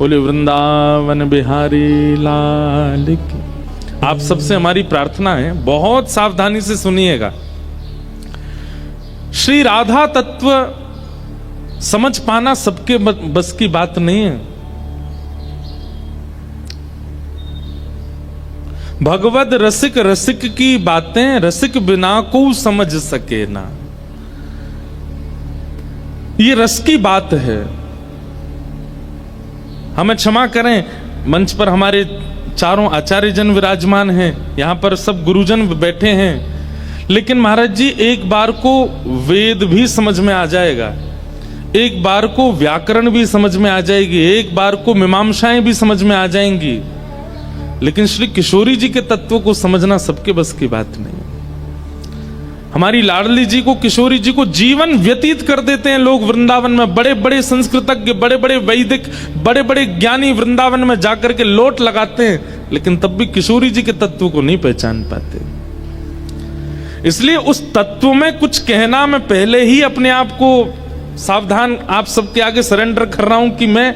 बोले वृंदावन बिहारी लाल की। आप सबसे हमारी प्रार्थना है, बहुत सावधानी से सुनिएगा। श्री राधा तत्व समझ पाना सबके बस की बात नहीं है। भगवद रसिक रसिक की बातें रसिक बिना को समझ सके ना। ये रस की बात है। हमें क्षमा करें, मंच पर हमारे चारों आचार्य जन विराजमान हैं, यहां पर सब गुरुजन बैठे हैं, लेकिन महाराज जी एक बार को वेद भी समझ में आ जाएगा, एक बार को व्याकरण भी समझ में आ जाएगी, एक बार को मीमांसाएं भी समझ में आ जाएंगी, लेकिन श्री किशोरी जी के तत्व को समझना सबके बस की बात नहीं। हमारी लाडली जी को, किशोरी जी को जीवन व्यतीत कर देते हैं लोग वृंदावन में। बड़े बड़े संस्कृतज्ञ, बड़े बड़े वैदिक, बड़े बड़े ज्ञानी वृंदावन में जाकर के लोट लगाते हैं, लेकिन तब भी किशोरी जी के तत्व को नहीं पहचान पाते। इसलिए उस तत्व में कुछ कहना, मैं पहले ही अपने आप को सावधान आप सबके आगे सरेंडर कर रहा हूं कि मैं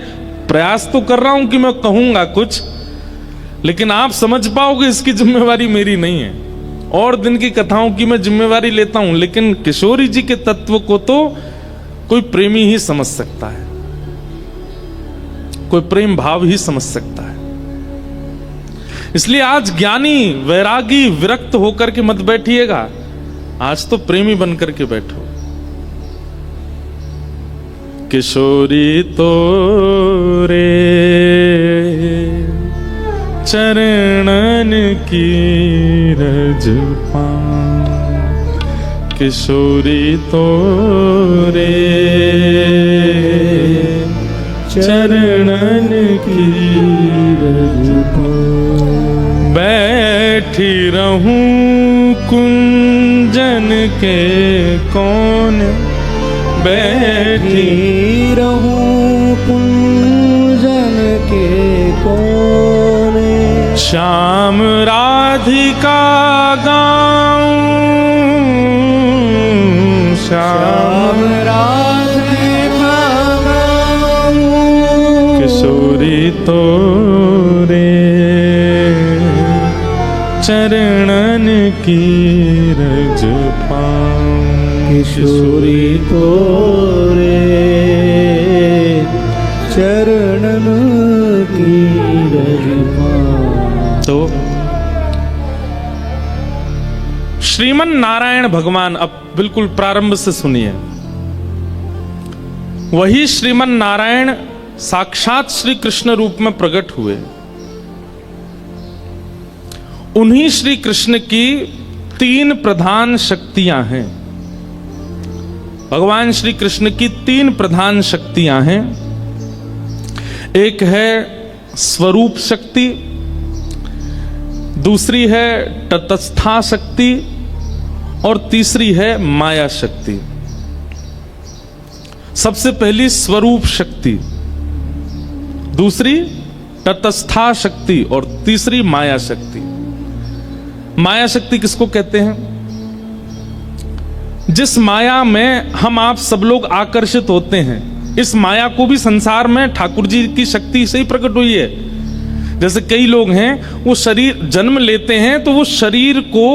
प्रयास तो कर रहा हूं कि मैं कहूंगा कुछ, लेकिन आप समझ पाओगे इसकी जिम्मेवारी मेरी नहीं है। और दिन की कथाओं की मैं जिम्मेवारी लेता हूं, लेकिन किशोरी जी के तत्व को तो कोई प्रेमी ही समझ सकता है, कोई प्रेम भाव ही समझ सकता है। इसलिए आज ज्ञानी, वैरागी, विरक्त होकर के मत बैठिएगा, आज तो प्रेमी बनकर के बैठो। किशोरी तो रे चरणन की रज पाऊं, किशोरी तो रे चरणन की रज पाऊं। बैठी रहूं कुंजन के कोन, बैठी रहूं कुंजन के कोने, श्याम राधिका गाऊं, श्याम राधिका गाऊं, किशोरी तो रे चरणन की रज पाऊं, किशोरी तो रे चरणन की रज पाऊं। तो श्रीमन नारायण भगवान, अब बिल्कुल प्रारंभ से सुनिए, वही श्रीमन नारायण साक्षात श्री कृष्ण रूप में प्रकट हुए। उन्हीं श्री कृष्ण की तीन प्रधान शक्तियां हैं। भगवान श्री कृष्ण की तीन प्रधान शक्तियां हैं। एक है स्वरूप शक्ति, दूसरी है तटस्था शक्ति, और तीसरी है माया शक्ति। सबसे पहली स्वरूप शक्ति, दूसरी तटस्था शक्ति और तीसरी माया शक्ति। माया शक्ति किसको कहते हैं? जिस माया में हम आप सब लोग आकर्षित होते हैं, इस माया को भी संसार में ठाकुर जी की शक्ति से ही प्रकट हुई है। जैसे कई लोग हैं, वो शरीर जन्म लेते हैं तो वो शरीर को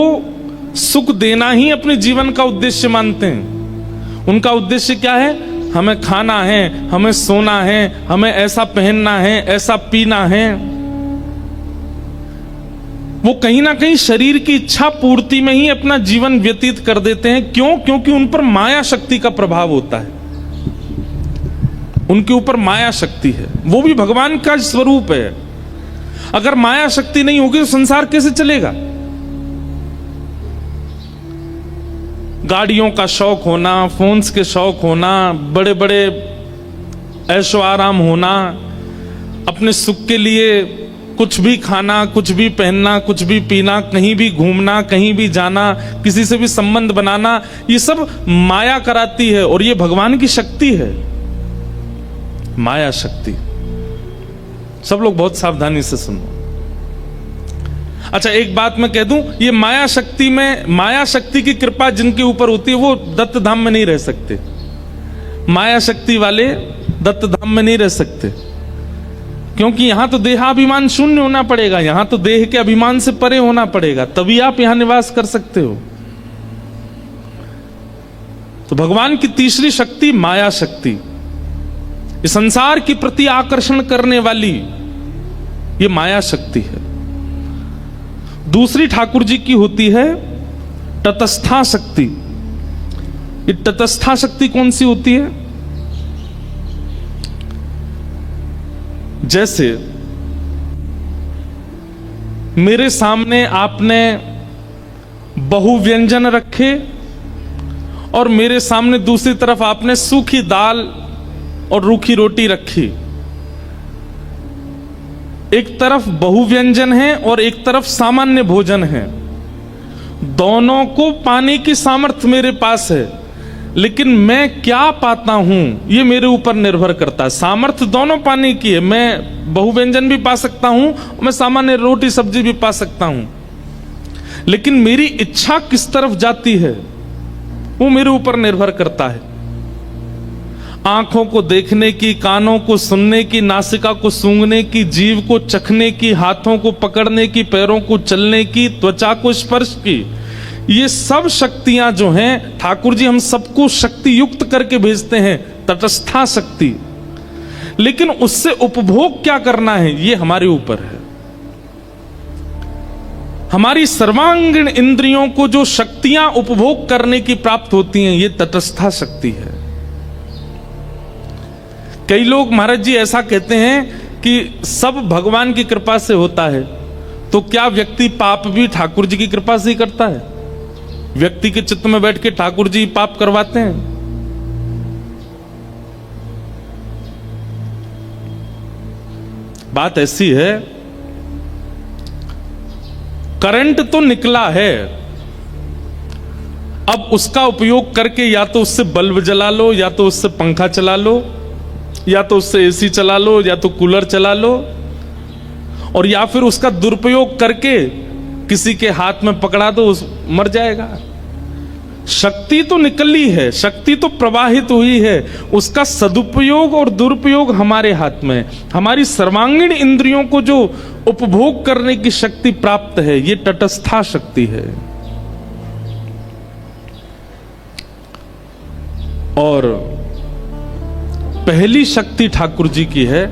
सुख देना ही अपने जीवन का उद्देश्य मानते हैं। उनका उद्देश्य क्या है? हमें खाना है, हमें सोना है, हमें ऐसा पहनना है, ऐसा पीना है। वो कहीं ना कहीं शरीर की इच्छा पूर्ति में ही अपना जीवन व्यतीत कर देते हैं। क्यों? क्योंकि उन पर माया शक्ति का प्रभाव होता है, उनके ऊपर माया शक्ति है, वो भी भगवान का स्वरूप है। अगर माया शक्ति नहीं होगी तो संसार कैसे चलेगा? गाड़ियों का शौक होना, फोन्स के शौक होना, बड़े बड़े ऐशो आराम होना, अपने सुख के लिए कुछ भी खाना, कुछ भी पहनना, कुछ भी पीना, कहीं भी घूमना, कहीं भी जाना, किसी से भी संबंध बनाना, ये सब माया कराती है। और ये भगवान की शक्ति है, माया शक्ति। सब लोग बहुत सावधानी से सुनो। अच्छा, एक बात मैं कह दूं, ये माया शक्ति में, माया शक्ति की कृपा जिनके ऊपर होती है वो दत्त धाम में नहीं रह सकते। माया शक्ति वाले दत्त धाम में नहीं रह सकते। क्योंकि यहां तो देहाभिमान शून्य होना पड़ेगा, यहां तो देह के अभिमान से परे होना पड़ेगा, तभी आप यहां निवास कर सकते हो। तो भगवान की तीसरी शक्ति माया शक्ति, ये संसार के प्रति आकर्षण करने वाली ये माया शक्ति है। दूसरी ठाकुर जी की होती है तटस्था शक्ति। ये तटस्था शक्ति कौन सी होती है? जैसे मेरे सामने आपने बहुव्यंजन रखे और मेरे सामने दूसरी तरफ आपने सूखी दाल और रूखी रोटी रखी। एक तरफ बहुव्यंजन है और एक तरफ सामान्य भोजन है। दोनों को पाने की सामर्थ्य मेरे पास है, लेकिन मैं क्या पाता हूं यह मेरे ऊपर निर्भर करता है। सामर्थ्य दोनों पाने की है, मैं बहुव्यंजन भी पा सकता हूं, मैं सामान्य रोटी सब्जी भी पा सकता हूं, लेकिन मेरी इच्छा किस तरफ जाती है वो मेरे ऊपर निर्भर करता है। आंखों को देखने की, कानों को सुनने की, नासिका को सूंघने की, जीभ को चखने की, हाथों को पकड़ने की, पैरों को चलने की, त्वचा को स्पर्श की, ये सब शक्तियां जो हैं ठाकुर जी हम सबको शक्ति युक्त करके भेजते हैं, तटस्था शक्ति। लेकिन उससे उपभोग क्या करना है ये हमारे ऊपर है। हमारी सर्वांगीण इंद्रियों को जो शक्तियां उपभोग करने की प्राप्त होती हैं ये तटस्था शक्ति है। कई लोग महाराज जी ऐसा कहते हैं कि सब भगवान की कृपा से होता है, तो क्या व्यक्ति पाप भी ठाकुर जी की कृपा से ही करता है? व्यक्ति के चित्त में बैठ के ठाकुर जी पाप करवाते हैं? बात ऐसी है, करंट तो निकला है, अब उसका उपयोग करके या तो उससे बल्ब जला लो, या तो उससे पंखा चला लो, या तो उससे एसी चला लो, या तो कूलर चला लो, और या फिर उसका दुरुपयोग करके किसी के हाथ में पकड़ा दो, मर जाएगा। शक्ति तो निकली है, शक्ति तो प्रवाहित हुई है, उसका सदुपयोग और दुरुपयोग हमारे हाथ में। हमारी सर्वांगीण इंद्रियों को जो उपभोग करने की शक्ति प्राप्त है ये तटस्था शक्ति है। और पहली शक्ति ठाकुर जी की है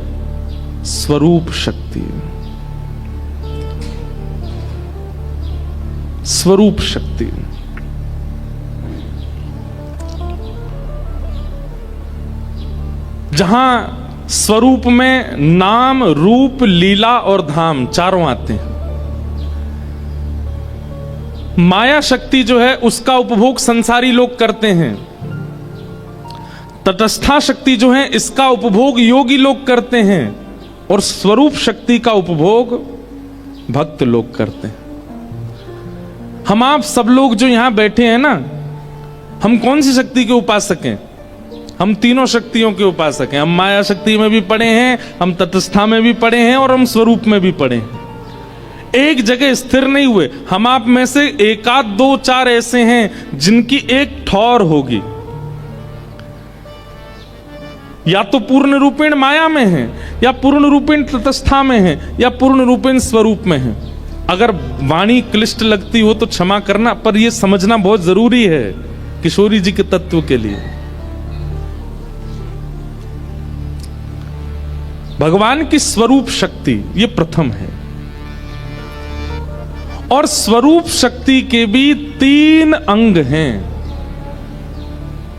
स्वरूप शक्ति। स्वरूप शक्ति जहां स्वरूप में नाम, रूप, लीला और धाम चारों आते हैं। माया शक्ति जो है उसका उपभोग संसारी लोग करते हैं। तटस्था शक्ति जो है इसका उपभोग योगी लोग करते हैं, और स्वरूप शक्ति का उपभोग भक्त लोग करते हैं। हम आप सब लोग जो यहां बैठे हैं ना, हम कौन सी शक्ति के उपासक हैं? हम तीनों शक्तियों के उपासक हैं। हम माया शक्ति में भी पड़े हैं, हम तटस्था में भी पड़े हैं, और हम स्वरूप में भी पड़े हैं। एक जगह स्थिर नहीं हुए। हम आप में से एकाध दो चार ऐसे हैं जिनकी एक ठौर होगी, या तो पूर्ण रूपेण माया में है, या पूर्ण रूपेण तटस्था में है, या पूर्ण रूपेण स्वरूप में है। अगर वाणी क्लिष्ट लगती हो तो क्षमा करना, पर यह समझना बहुत जरूरी है किशोरी जी के तत्व के लिए। भगवान की स्वरूप शक्ति ये प्रथम है, और स्वरूप शक्ति के भी 3 अंग हैं।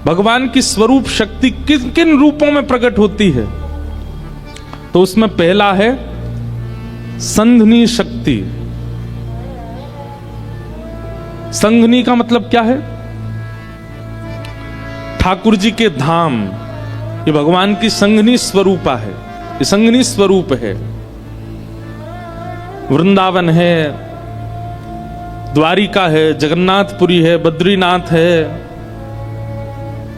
भगवान की स्वरूप शक्ति किन किन रूपों में प्रकट होती है? तो उसमें पहला है संघनी शक्ति। संघनी का मतलब क्या है? ठाकुर जी के धाम, ये भगवान की संघनी स्वरूपा है, ये संघनी स्वरूप है। वृंदावन है, द्वारिका है, जगन्नाथपुरी है, बद्रीनाथ है,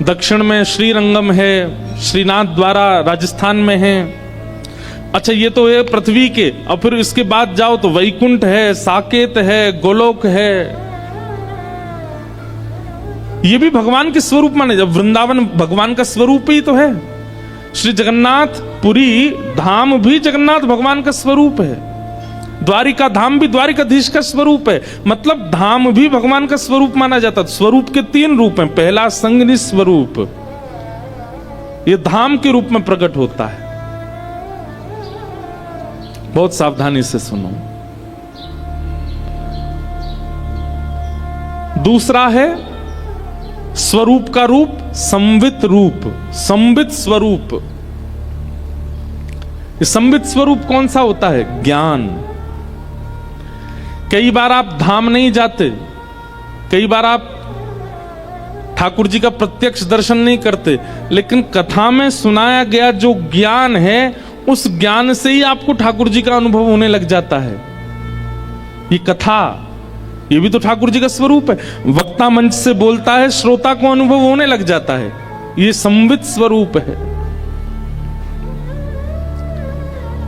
दक्षिण में श्रीरंगम है, श्रीनाथ द्वारा राजस्थान में है। अच्छा, ये तो है पृथ्वी के, और फिर इसके बाद जाओ तो वैकुंठ है, साकेत है, गोलोक है। ये भी भगवान के स्वरूप माने। जब वृंदावन भगवान का स्वरूप ही तो है, श्री जगन्नाथपुरी धाम भी जगन्नाथ भगवान का स्वरूप है, द्वारिका धाम भी द्वारिकाधीश का स्वरूप है, मतलब धाम भी भगवान का स्वरूप माना जाता है। स्वरूप के 3 रूप हैं। पहला संगनि स्वरूप, ये धाम के रूप में प्रकट होता है। बहुत सावधानी से सुनो। दूसरा है स्वरूप का रूप, संवित रूप, संवित स्वरूप। संवित स्वरूप कौन सा होता है? ज्ञान। कई बार आप धाम नहीं जाते, कई बार आप ठाकुर जी का प्रत्यक्ष दर्शन नहीं करते, लेकिन कथा में सुनाया गया जो ज्ञान है, उस ज्ञान से ही आपको ठाकुर जी का अनुभव होने लग जाता है। ये कथा, ये भी तो ठाकुर जी का स्वरूप है। वक्ता मंच से बोलता है, श्रोता को अनुभव होने लग जाता है, ये संवित स्वरूप है।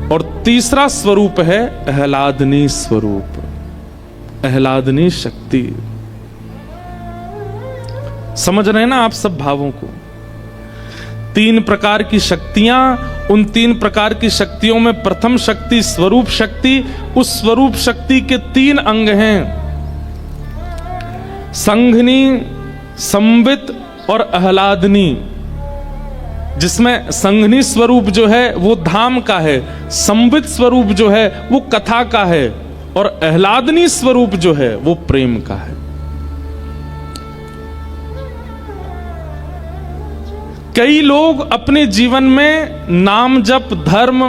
और तीसरा स्वरूप है आह्लादनी स्वरूप, आह्लादनी शक्ति। समझ रहे हैं ना आप सब भावों को? 3 प्रकार की शक्तियां, उन 3 प्रकार की शक्तियों में प्रथम शक्ति स्वरूप शक्ति, उस स्वरूप शक्ति के 3 अंग हैं, संघनी, संवित और आह्लादनी। जिसमें संघनी स्वरूप जो है वो धाम का है, संवित स्वरूप जो है वो कथा का है, और आह्लादनी स्वरूप जो है वो प्रेम का है। कई लोग अपने जीवन में नाम जप धर्म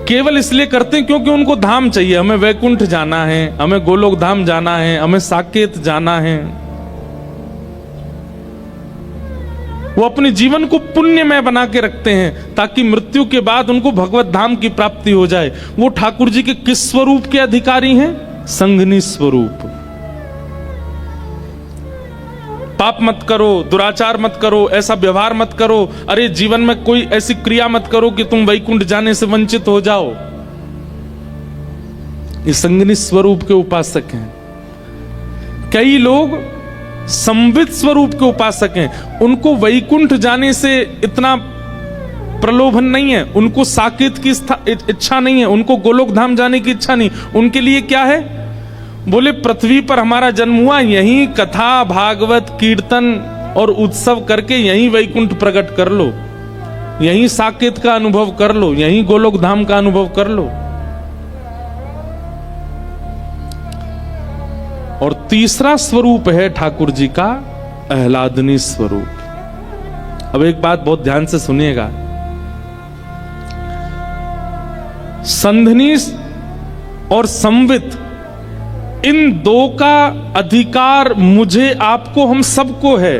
केवल इसलिए करते हैं क्योंकि उनको धाम चाहिए। हमें वैकुंठ जाना है, हमें गोलोक धाम जाना है, हमें साकेत जाना है। वो अपने जीवन को पुण्यमय बना के रखते हैं ताकि मृत्यु के बाद उनको भगवत धाम की प्राप्ति हो जाए। वो ठाकुर जी के किस स्वरूप के अधिकारी हैं? संघनी स्वरूप। पाप मत करो, दुराचार मत करो, ऐसा व्यवहार मत करो, अरे जीवन में कोई ऐसी क्रिया मत करो कि तुम वैकुंठ जाने से वंचित हो जाओ। ये संघनी स्वरूप के उपासक हैं। कई लोग संवित स्वरूप के उपासक हैं, उनको वैकुंठ जाने से इतना प्रलोभन नहीं है, उनको साकेत की इच्छा नहीं है, उनको गोलोक धाम जाने की इच्छा नहीं। उनके लिए क्या है? बोले पृथ्वी पर हमारा जन्म हुआ, यहीं कथा भागवत कीर्तन और उत्सव करके यहीं वैकुंठ प्रकट कर लो, यहीं साकेत का अनुभव कर लो, यहीं गोलोक धाम का अनुभव कर लो। और तीसरा स्वरूप है ठाकुर जी का आह्लादनी स्वरूप। अब एक बात बहुत ध्यान से सुनिएगा, संधनी और संवित, इन 2 का अधिकार मुझे, आपको, हम सबको है,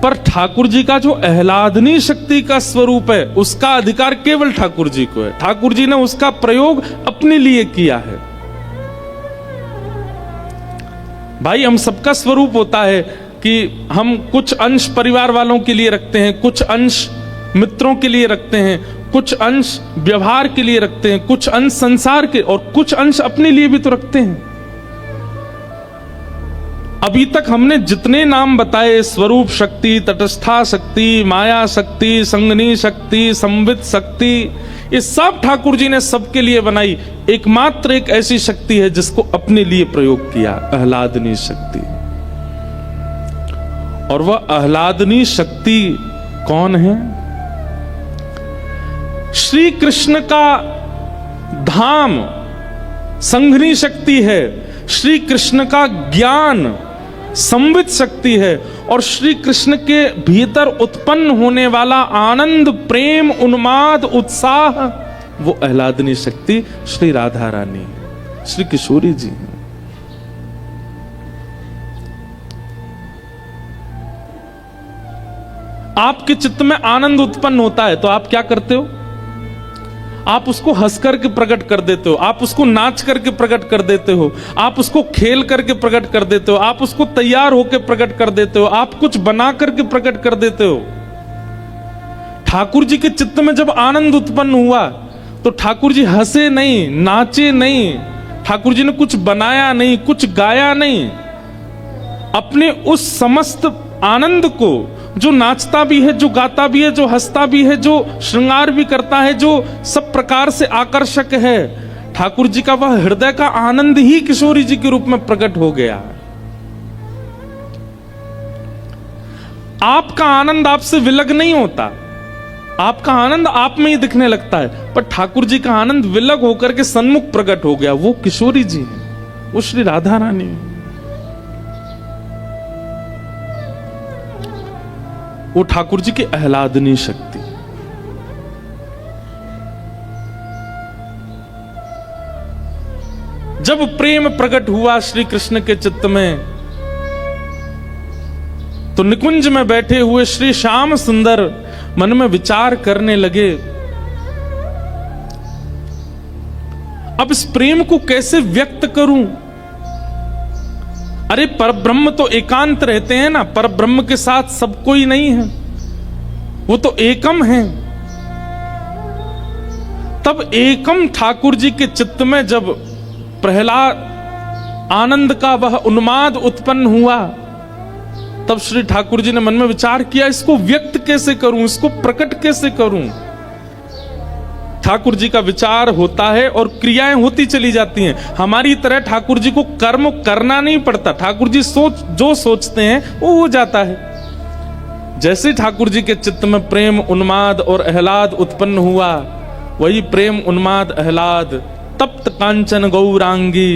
पर ठाकुर जी का जो आह्लादनी शक्ति का स्वरूप है उसका अधिकार केवल ठाकुर जी को है। ठाकुर जी ने उसका प्रयोग अपने लिए किया है। भाई हम सबका स्वरूप होता है कि हम कुछ अंश परिवार वालों के लिए रखते हैं, कुछ अंश मित्रों के लिए रखते हैं, कुछ अंश व्यवहार के लिए रखते हैं, कुछ अंश संसार के, और कुछ अंश अपने लिए भी तो रखते हैं। अभी तक हमने जितने नाम बताए, स्वरूप शक्ति, तटस्था शक्ति, माया शक्ति, संगनी शक्ति, संवित शक्ति, ये सब ठाकुर जी ने सबके लिए बनाई। एकमात्र एक ऐसी शक्ति है जिसको अपने लिए प्रयोग किया, आह्लादनी शक्ति। और वह आह्लादनी शक्ति कौन है? श्री कृष्ण का धाम संघनी शक्ति है, श्री कृष्ण का ज्ञान संवित शक्ति है, और श्री कृष्ण के भीतर उत्पन्न होने वाला आनंद, प्रेम, उन्माद, उत्साह, वो आह्लादनी शक्ति श्री राधा रानी है, श्री किशोरी जी हैं। आपके चित्त में आनंद उत्पन्न होता है तो आप क्या करते हो? आप उसको हंस करके प्रकट कर देते हो, आप उसको नाच करके प्रकट कर देते हो, आप उसको खेल करके प्रकट कर देते हो, आप उसको तैयार होकर प्रकट कर देते हो, आप कुछ बना करके प्रकट कर देते हो। ठाकुर जी के चित्त में जब आनंद उत्पन्न हुआ तो ठाकुर जी हंसे नहीं, नाचे नहीं, ठाकुर जी ने कुछ बनाया नहीं, कुछ गाया नहीं, अपने उस समस्त आनंद को, जो नाचता भी है, जो गाता भी है, जो हंसता भी है, जो श्रृंगार भी करता है, जो सब प्रकार से आकर्षक है, ठाकुर जी का वह हृदय का आनंद ही किशोरी जी के रूप में प्रकट हो गया। आपका आनंद आपसे विलग नहीं होता, आपका आनंद आप में ही दिखने लगता है, पर ठाकुर जी का आनंद विलग होकर के सन्मुख प्रकट हो गया। वो किशोरी जी हैं, वो श्री राधा रानी है, वो ठाकुर जी की आह्लादनी शक्ति। जब प्रेम प्रकट हुआ श्री कृष्ण के चित्त में, तो निकुंज में बैठे हुए श्री श्याम सुंदर मन में विचार करने लगे, अब इस प्रेम को कैसे व्यक्त करूं? अरे परब्रह्म तो एकांत रहते हैं ना, परब्रह्म के साथ सब कोई नहीं है, वो तो एकम है। तब एकम ठाकुर जी के चित्त में जब प्रहलाद आनंद का वह उन्माद उत्पन्न हुआ, तब श्री ठाकुर जी ने मन में विचार किया, इसको व्यक्त कैसे करूं, इसको प्रकट कैसे करूं? ठाकुर जी का विचार होता है और क्रियाएं होती चली जाती हैं। हमारी तरह ठाकुर जी को कर्म करना नहीं पड़ता, ठाकुर जी जो सोचते हैं वो हो जाता है। जैसे ठाकुर जी के चित्त में प्रेम उन्माद और आह्लाद उत्पन्न हुआ, वही प्रेम उन्माद आह्लाद तप्त कांचन गौरांगी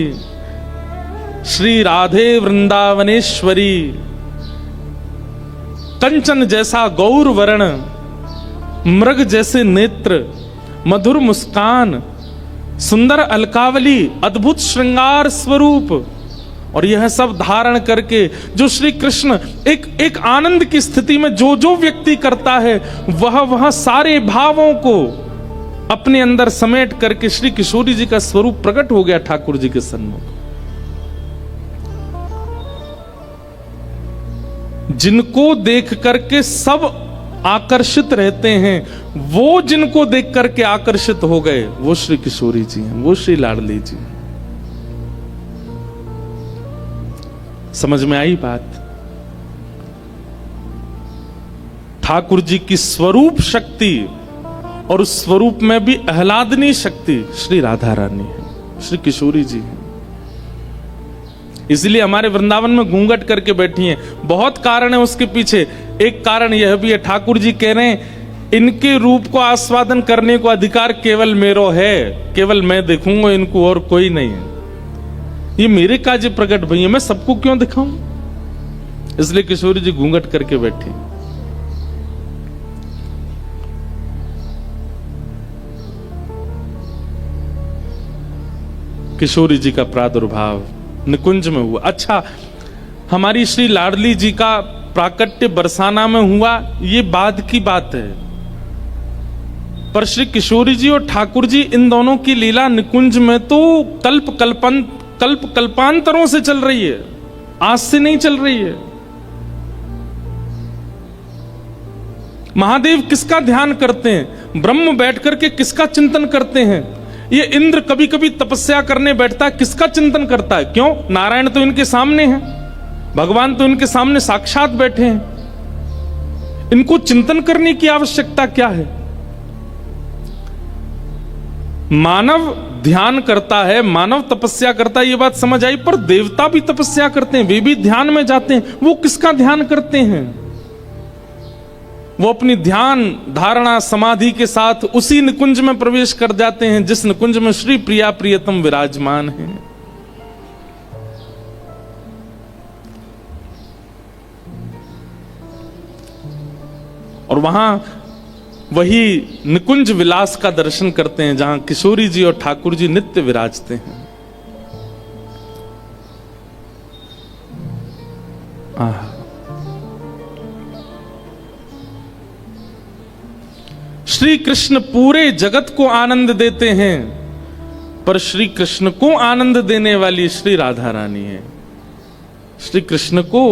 श्री राधे वृंदावनेश्वरी, कंचन जैसा गौर वर्ण, मृग जैसे नेत्र, मधुर मुस्कान, सुंदर अलकावली, अद्भुत श्रृंगार स्वरूप, और यह सब धारण करके जो श्री कृष्ण एक आनंद की स्थिति में जो जो व्यक्ति करता है, वह सारे भावों को अपने अंदर समेट करके श्री किशोरी जी का स्वरूप प्रकट हो गया ठाकुर जी के सन्मुख। जिनको देख करके सब आकर्षित रहते हैं, वो जिनको देख करके आकर्षित हो गए, वो श्री किशोरी जी हैं, वो श्री लाडली जी हैं। समझ में आई बात? ठाकुर जी की स्वरूप शक्ति और उस स्वरूप में भी आह्लादनी शक्ति श्री राधा रानी है, श्री किशोरी जी है। इसलिए हमारे वृंदावन में घूंघट करके बैठी हैं। बहुत कारण है उसके पीछे। एक कारण यह भी है, ठाकुर जी कह रहे हैं इनके रूप को आस्वादन करने को अधिकार केवल मेरो है, केवल मैं देखूंगा इनको और कोई नहीं है। ये मेरे काज प्रकट भई है, मैं सबको क्यों दिखाऊं? इसलिए किशोरी जी घूंघट करके बैठे। किशोरी जी का प्रादुर्भाव निकुंज में हुआ। अच्छा, हमारी श्री लाडली जी का प्राकट्य बरसाना में हुआ, ये बाद की बात है, पर श्री किशोरी जी और ठाकुर जी इन दोनों की लीला निकुंज में तो कल्प कल्पांतरों से चल रही है, आज से नहीं चल रही है। महादेव किसका ध्यान करते हैं? ब्रह्म बैठ करके किसका चिंतन करते हैं? ये इंद्र कभी कभी तपस्या करने बैठता है, किसका चिंतन करता है? क्यों? नारायण तो इनके सामने है, भगवान तो इनके सामने साक्षात बैठे हैं, इनको चिंतन करने की आवश्यकता क्या है? मानव ध्यान करता है, मानव तपस्या करता है, ये बात समझ आई, पर देवता भी तपस्या करते हैं, वे भी ध्यान में जाते हैं। वो किसका ध्यान करते हैं? वो अपनी ध्यान धारणा समाधि के साथ उसी निकुंज में प्रवेश कर जाते हैं जिस निकुंज में श्री प्रिया प्रियतम विराजमान है। और वहां वही निकुंज विलास का दर्शन करते हैं जहां किशोरी जी और ठाकुर जी नित्य विराजते हैं। श्री कृष्ण पूरे जगत को आनंद देते हैं, पर श्री कृष्ण को आनंद देने वाली श्री राधा रानी है। श्री कृष्ण को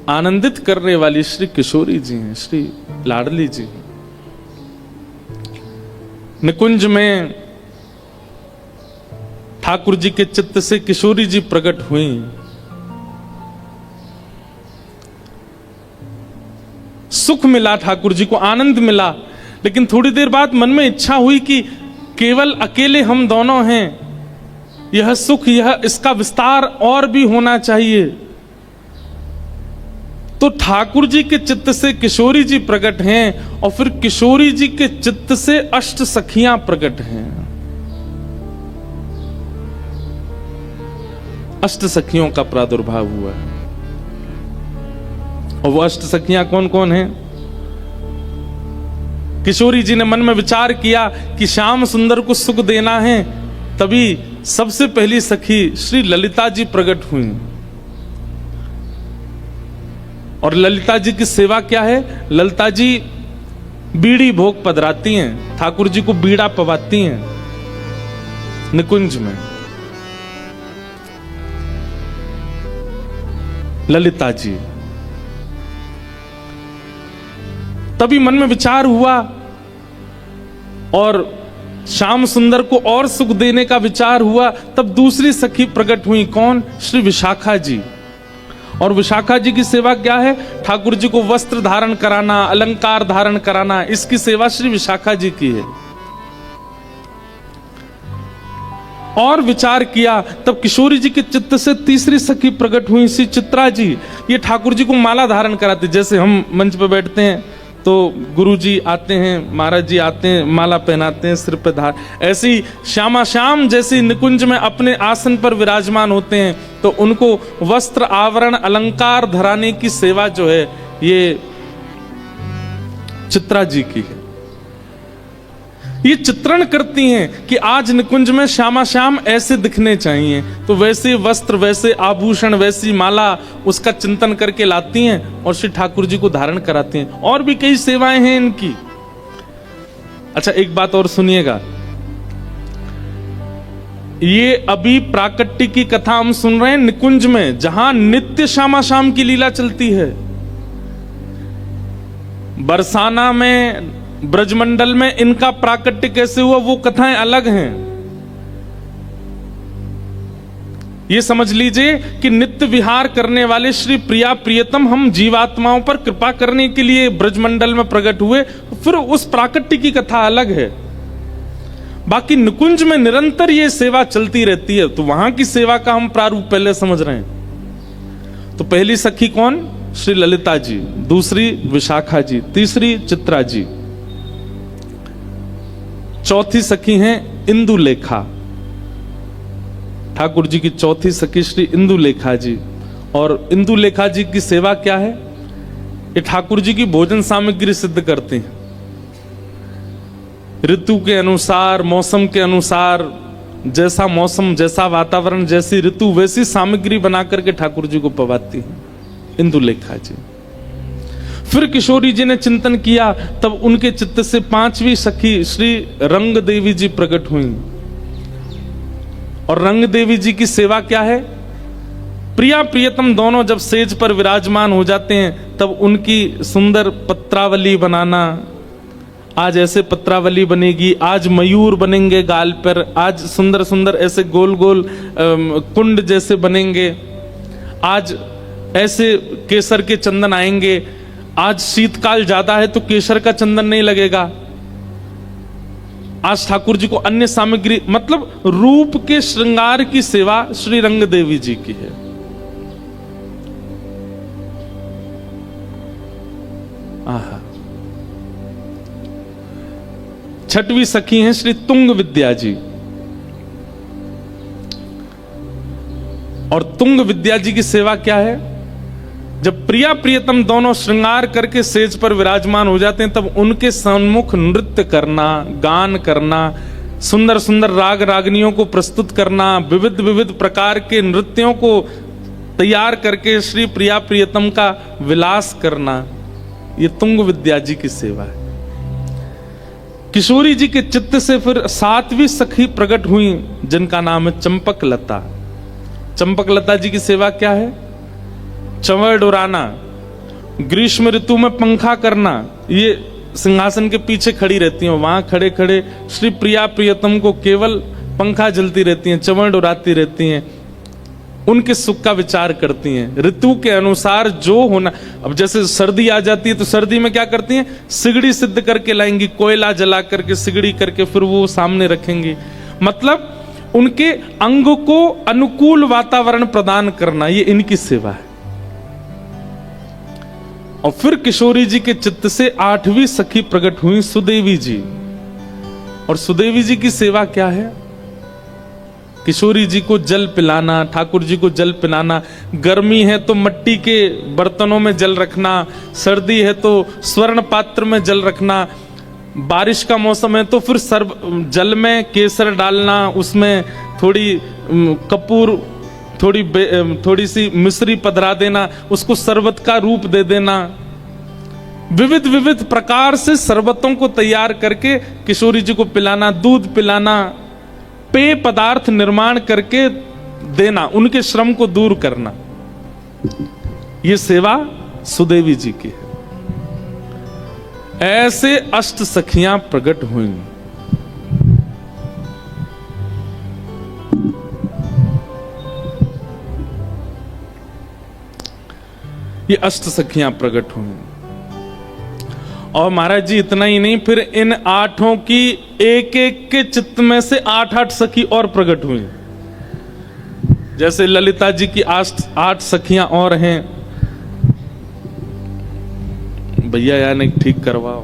आनंदित करने वाली श्री किशोरी जी हैं, श्री लाडली जी हैं। निकुंज में ठाकुर जी के चित्त से किशोरी जी प्रकट हुई। सुख मिला, ठाकुर जी को आनंद मिला, लेकिन थोड़ी देर बाद मन में इच्छा हुई कि केवल अकेले हम दोनों हैं, यह सुख, यह इसका विस्तार और भी होना चाहिए। तो ठाकुर जी के चित्त से किशोरी जी प्रकट हैं और फिर किशोरी जी के चित्त से अष्ट सखियां प्रकट हैं। अष्ट सखियों का प्रादुर्भाव हुआ है। और वो अष्ट सखियां कौन कौन हैं? किशोरी जी ने मन में विचार किया कि श्याम सुंदर को सुख देना है, तभी सबसे पहली सखी श्री ललिता जी प्रकट हुई। और ललिता जी की सेवा क्या है? ललिता जी बीड़ी भोग पधराती हैं, ठाकुर जी को बीड़ा पवाती हैं निकुंज में। ललिता जी, तभी मन में विचार हुआ और श्याम सुंदर को और सुख देने का विचार हुआ। तब दूसरी सखी प्रकट हुई, कौन? श्री विशाखा जी। और विशाखा जी की सेवा क्या है? ठाकुर जी को वस्त्र धारण कराना, अलंकार धारण कराना, इसकी सेवा श्री विशाखा जी की है। और विचार किया तब किशोरी जी के चित्त से तीसरी सखी प्रकट हुई, श्री चित्रा जी। ये ठाकुर जी को माला धारण कराती, जैसे हम मंच पर बैठते हैं तो गुरु जी आते हैं, महाराज जी आते हैं, माला पहनाते हैं सिर पे धार, ऐसे ही श्यामा श्याम जैसे निकुंज में अपने आसन पर विराजमान होते हैं, तो उनको वस्त्र आवरण अलंकार धराने की सेवा जो है ये चित्रा जी की है। ये चित्रण करती हैं कि आज निकुंज में श्यामा श्याम ऐसे दिखने चाहिए, तो वैसे वस्त्र, वैसे आभूषण, वैसी माला उसका चिंतन करके लाती हैं और श्री ठाकुर जी को धारण कराती हैं। और भी कई सेवाएं हैं इनकी। अच्छा, एक बात और सुनिएगा, ये अभी प्राकट्य की कथा हम सुन रहे हैं निकुंज में, जहां नित्य श्यामा श्याम की लीला चलती है। बरसाना में, ब्रजमंडल में इनका प्राकट्य कैसे हुआ वो कथाएं अलग हैं। ये समझ लीजिए कि नित्य विहार करने वाले श्री प्रिया प्रियतम हम जीवात्माओं पर कृपा करने के लिए ब्रजमंडल में प्रकट हुए, फिर उस प्राकट्य की कथा अलग है। बाकी निकुंज में निरंतर ये सेवा चलती रहती है, तो वहां की सेवा का हम प्रारूप पहले समझ रहे हैं। तो पहली सखी कौन? श्री ललिता जी, दूसरी विशाखा जी, तीसरी चित्रा जी, चौथी सखी हैं इंदुलेखा। ठाकुर जी की चौथी सखी श्री इंदुलेखा जी। और इंदुलेखा जी की सेवा क्या है? ये ठाकुर जी की भोजन सामग्री सिद्ध करते हैं। ऋतु के अनुसार, मौसम के अनुसार, जैसा मौसम, जैसा वातावरण, जैसी ऋतु, वैसी सामग्री बना करके ठाकुर जी को पवाती हैं इंदुलेखा जी। फिर किशोरी जी ने चिंतन किया, तब उनके चित्त से पांचवी सखी श्री रंग देवी जी प्रकट हुई। और रंग देवी जी की सेवा क्या है? प्रिया प्रियतम दोनों जब सेज पर विराजमान हो जाते हैं, तब उनकी सुंदर पत्रावली बनाना। आज ऐसे पत्रावली बनेगी, आज मयूर बनेंगे गाल पर, आज सुंदर सुंदर ऐसे गोल गोल कुंड जैसे बनेंगे, आज ऐसे केसर के चंदन आएंगे, आज शीतकाल ज्यादा है तो केसर का चंदन नहीं लगेगा, आज ठाकुर जी को अन्य सामग्री, मतलब रूप के श्रृंगार की सेवा श्री रंग देवी जी की है। आहा। छठवीं सखी हैं श्री तुंग विद्या जी। और तुंग विद्या जी की सेवा क्या है? जब प्रिया प्रियतम दोनों श्रृंगार करके सेज पर विराजमान हो जाते हैं, तब उनके सम्मुख नृत्य करना, गान करना, सुंदर सुंदर राग रागनियों को प्रस्तुत करना, विविध विविध प्रकार के नृत्यों को तैयार करके श्री प्रिया प्रियतम का विलास करना, ये तुंग विद्या जी की सेवा है। किशोरी जी के चित्त से फिर सातवीं सखी प्रकट हुई, जिनका नाम है चंपक लता। चंपक लता जी की सेवा क्या है? चंवर उड़ाना, ग्रीष्म ऋतु में पंखा करना। ये सिंहासन के पीछे खड़ी रहती हैं, वहां खड़े खड़े श्री प्रिया प्रियतम को केवल पंखा जलती रहती हैं, चंवर उड़ाती रहती हैं। उनके सुख का विचार करती हैं। ऋतु के अनुसार जो होना, अब जैसे सर्दी आ जाती है तो सर्दी में क्या करती हैं, सिगड़ी सिद्ध करके लाएंगी, कोयला जला करके सिगड़ी करके फिर वो सामने रखेंगी। मतलब उनके अंग को अनुकूल वातावरण प्रदान करना, ये इनकी सेवा है। और फिर किशोरी जी के चित्त से 8वीं सखी प्रकट हुई, सुदेवी जी। और सुदेवी जी की सेवा क्या है, किशोरी जी को जल पिलाना, ठाकुर जी को जल पिलाना। गर्मी है तो मिट्टी के बर्तनों में जल रखना, सर्दी है तो स्वर्ण पात्र में जल रखना, बारिश का मौसम है तो फिर जल में केसर डालना, उसमें थोड़ी कपूर, थोड़ी सी मिश्री पधरा देना, उसको शरबत का रूप दे देना। विविध विविध प्रकार से शरबतों को तैयार करके किशोरी जी को पिलाना, दूध पिलाना, पेय पदार्थ निर्माण करके देना, उनके श्रम को दूर करना, ये सेवा सुदेवी जी की है। ऐसे अष्ट सखियां प्रकट हुई। ये अष्ट सखियां प्रकट हुई। और महाराज जी इतना ही नहीं, फिर इन 8 की एक एक के चित्त में से 8 सखी और प्रकट हुई। जैसे ललिता जी की 8 सखियां और हैं। भैया यानी ठीक करवाओ।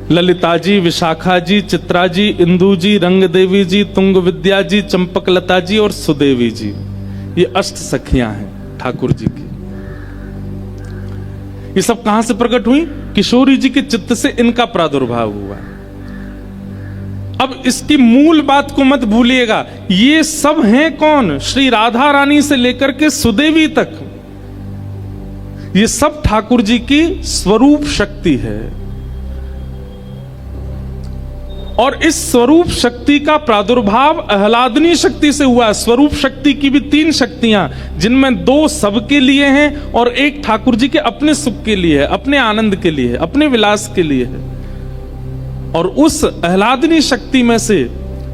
ललिता जी, विशाखा जी, चित्रा जी, इंदु जी, रंग देवी जी, तुंग विद्या जी, चंपक लता जी और सुदेवी जी, ये अष्ट सखियां हैं ठाकुर जी की। ये सब कहां से प्रकट हुई, किशोरी जी के चित्त से इनका प्रादुर्भाव हुआ। अब इसकी मूल बात को मत भूलिएगा, ये सब हैं कौन, श्री राधा रानी से लेकर के सुदेवी तक, ये सब ठाकुर जी की स्वरूप शक्ति है। और इस स्वरूप शक्ति का प्रादुर्भाव आह्लादनी शक्ति से हुआ। स्वरूप शक्ति की भी 3 शक्तियां, जिनमें 2 सबके लिए हैं और 1 ठाकुर जी के अपने सुख के लिए है, अपने आनंद के लिए है, अपने विलास के लिए है। और उस आह्लादनी शक्ति में से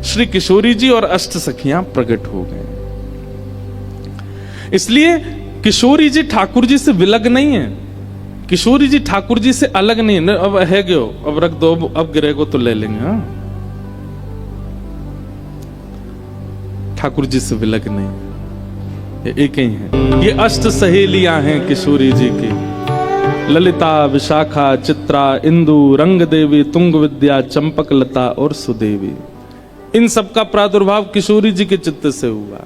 श्री किशोरी जी और अष्ट सखियां प्रकट हो गए। इसलिए किशोरी जी ठाकुर जी से विलग नहीं है, किशोरी जी ठाकुर जी से अलग नहीं है। अब है गयो, अब रख दो, अब गिरे को तो ले लेंगे। हाँ, ठाकुर जी से विलग नहीं, ये एक ही है। ये अष्ट सहेलियां हैं किशोरी जी की, ललिता, विशाखा, चित्रा, इंदु, रंग देवी, तुंग विद्या, चंपक लता और सुदेवी। इन सब का प्रादुर्भाव किशोरी जी के चित्त से हुआ।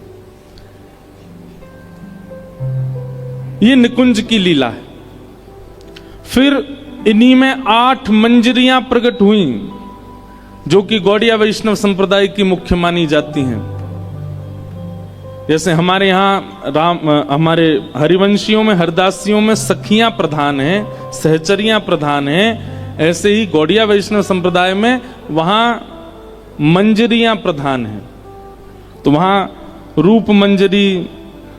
ये निकुंज की लीला है। फिर इन्हीं में 8 मंजरियां प्रकट हुई, जो कि गौड़िया वैष्णव संप्रदाय की मुख्य मानी जाती हैं। जैसे हमारे यहाँ हमारे हरिवंशियों में, हरदासियों में सखियां प्रधान हैं, सहचरियां प्रधान हैं, ऐसे ही गौड़िया वैष्णव संप्रदाय में वहां मंजरियां प्रधान हैं। तो वहां रूप मंजरी,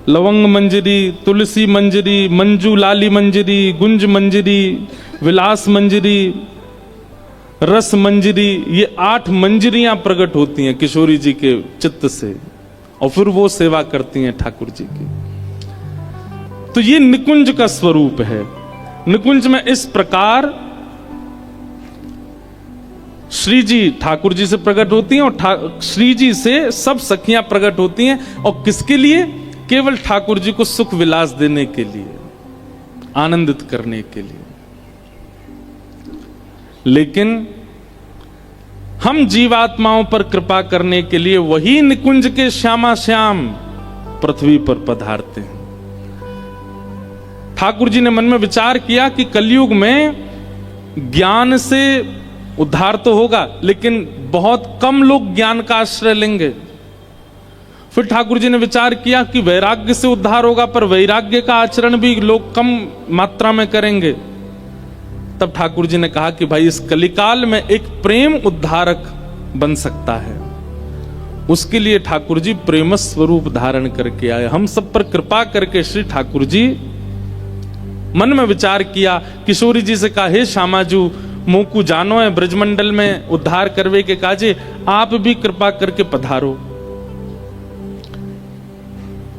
लवंग मंजरी, तुलसी मंजरी, मंजू लाली मंजरी, गुंज मंजरी, विलास मंजरी, रस मंजरी, ये 8 मंजरियां प्रकट होती हैं किशोरी जी के चित्त से, और फिर वो सेवा करती हैं ठाकुर जी की। तो ये निकुंज का स्वरूप है। निकुंज में इस प्रकार श्री जी ठाकुर जी से प्रकट होती हैं और श्री जी से सब सखियां प्रकट होती हैं। और किसके लिए, केवल ठाकुर जी को सुख विलास देने के लिए, आनंदित करने के लिए। लेकिन हम जीवात्माओं पर कृपा करने के लिए वही निकुंज के श्यामा श्याम पृथ्वी पर पधारते हैं। ठाकुर जी ने मन में विचार किया कि कलयुग में ज्ञान से उद्धार तो होगा, लेकिन बहुत कम लोग ज्ञान का आश्रय लेंगे। फिर ठाकुर जी ने विचार किया कि वैराग्य से उद्धार होगा, पर वैराग्य का आचरण भी लोग कम मात्रा में करेंगे। तब ठाकुर जी ने कहा कि भाई इस कलिकाल में एक प्रेम उद्धारक बन सकता है। उसके लिए ठाकुर जी प्रेम स्वरूप धारण करके आए। हम सब पर कृपा करके श्री ठाकुर जी मन में विचार किया, किशोरी जी से कहा, हे श्यामाजू मोकू जानो है ब्रजमंडल में उद्धार करवे के काजे, आप भी कृपा करके पधारो।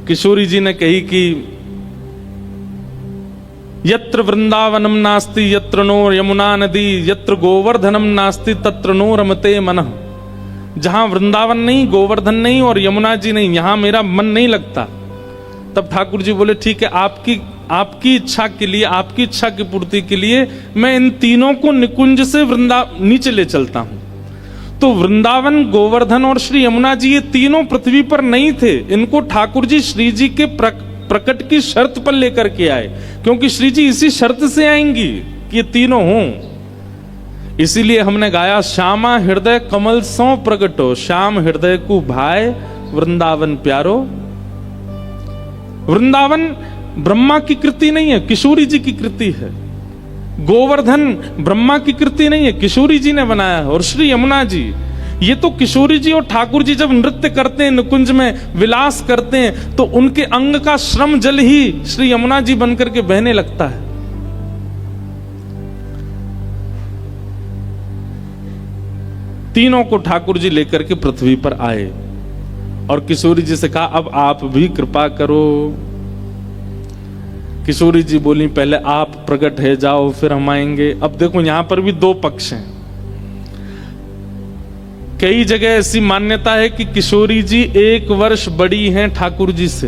किशोरी जी ने कही कि यत्र वृंदावनम नास्ति यत्र नो यमुना नदी, यत्र गोवर्धनम नास्ति तत्र नो रमते मनः। जहां वृंदावन नहीं, गोवर्धन नहीं और यमुना जी नहीं, यहां मेरा मन नहीं लगता। तब ठाकुर जी बोले, ठीक है, आपकी इच्छा के लिए, आपकी इच्छा की पूर्ति के लिए मैं इन तीनों को निकुंज से नीचे ले चलता हूं। तो वृंदावन, गोवर्धन और श्री यमुना जी ये तीनों पृथ्वी पर नहीं थे, इनको ठाकुर जी श्री जी के प्रकट की शर्त पर लेकर के आए, क्योंकि श्री जी इसी शर्त से आएंगी कि ये तीनों हों। इसीलिए हमने गाया, श्यामा हृदय कमल सो प्रगटो, श्याम हृदय को भाई वृंदावन प्यारो। वृंदावन ब्रह्मा की कृति नहीं है, किशोरी जी की कृति है। गोवर्धन ब्रह्मा की कृति नहीं है, किशोरी जी ने बनाया है। और श्री यमुना जी, ये तो किशोरी जी और ठाकुर जी जब नृत्य करते हैं, निकुंज में विलास करते हैं, तो उनके अंग का श्रम जल ही श्री यमुना जी बनकर के बहने लगता है। तीनों को ठाकुर जी लेकर के पृथ्वी पर आए और किशोरी जी से कहा, अब आप भी कृपा करो। किशोरी जी बोली, पहले आप प्रकट है जाओ, फिर हम आएंगे। अब देखो यहां पर भी दो पक्ष हैं। कई जगह ऐसी मान्यता है कि किशोरी जी 1 वर्ष बड़ी हैं ठाकुर जी से,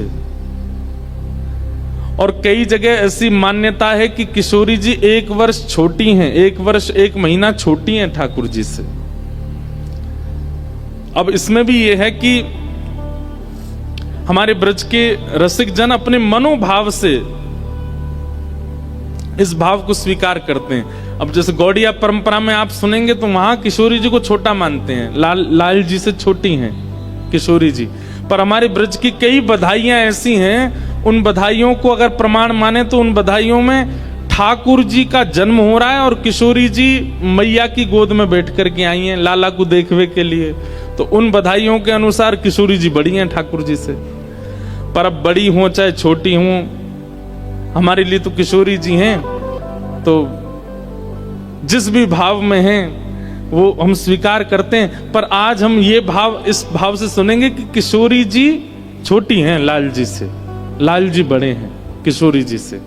और कई जगह ऐसी मान्यता है कि किशोरी जी 1 वर्ष छोटी हैं, 1 वर्ष 1 महीना छोटी हैं ठाकुर जी से। अब इसमें भी यह है कि हमारे ब्रज के रसिक जन अपने मनोभाव से इस भाव को स्वीकार करते हैं। अब जैसे गौड़िया परंपरा में आप सुनेंगे तो वहां किशोरी जी को छोटा मानते हैं, लाल जी से छोटी हैं किशोरी जी। पर हमारे ब्रज की कई बधाइयां ऐसी हैं, उन बधाइयों को अगर प्रमाण माने तो उन बधाइयों में ठाकुर जी का जन्म हो रहा है और किशोरी जी मैया की गोद में बैठ करके आई हैं लाला को देखने के लिए। तो उन बधाइयों के अनुसार किशोरी जी बड़ी हैं ठाकुर जी से। पर अब बड़ी हो चाहे छोटी हो, हमारे लिए तो किशोरी जी हैं। तो जिस भी भाव में हैं वो हम स्वीकार करते हैं। पर आज हम ये भाव, इस भाव से सुनेंगे कि किशोरी जी छोटी हैं लाल जी से, लाल जी बड़े हैं किशोरी जी से।